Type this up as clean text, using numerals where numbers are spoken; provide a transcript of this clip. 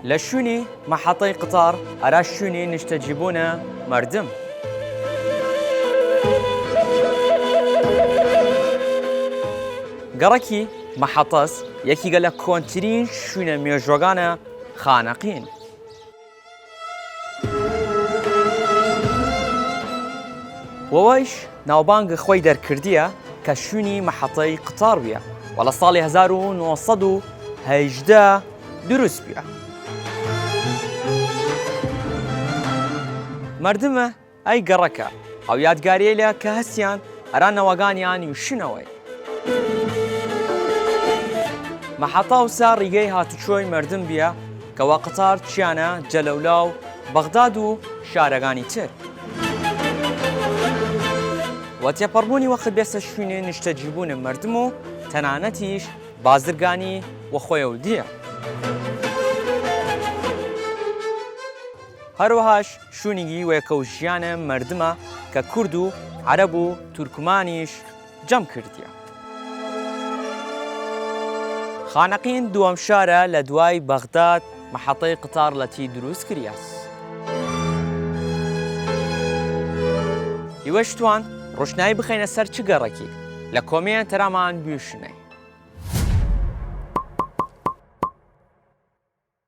لە شوێنی مەحەتەی قتار ئەرا شوێنی نیشتەجیبوونە مردم. گەڕەکی مەحەتەس یەکێکە لە کۆنترین شوێنە مێژوەگانە خانەقین. وەوەیش ناوبانگە خۆی دەرکردیە کە شوێنی مەحەتەی قتار بووە و لە ساڵی 1918 دروست بووە. مردمە ئەی گەڕەکە ئەو یادگاریە لە کە هەستیان ئەرا نەوەگانیان وشنەوەی. مەحەتە وسا ڕیگەی هاتوچۆی مردم بیە کەوا قتار چیانە جەلەولا و بەغداد و شارەکانی تر. و تێپەڕبوونی وەخت بێسە شوێنێ نیشتەجیبوونە مردم و تەنانەتیش بازرگانی وە خۆیەودیە. هەروەهاش شوێنێکی وەیەکەوژیانە مردمە کە کورد و عەرەب و تورکمانیش جەم کردیە. خانەقین دووەم شارە لە دوای بەغداد مەحەتەی قتار لەتی دروست کریاس. هیوەشتوان ڕۆشنایی بخەینە سەر چ گەڕێکی لە کۆمەیان تەرامان بیشنەی.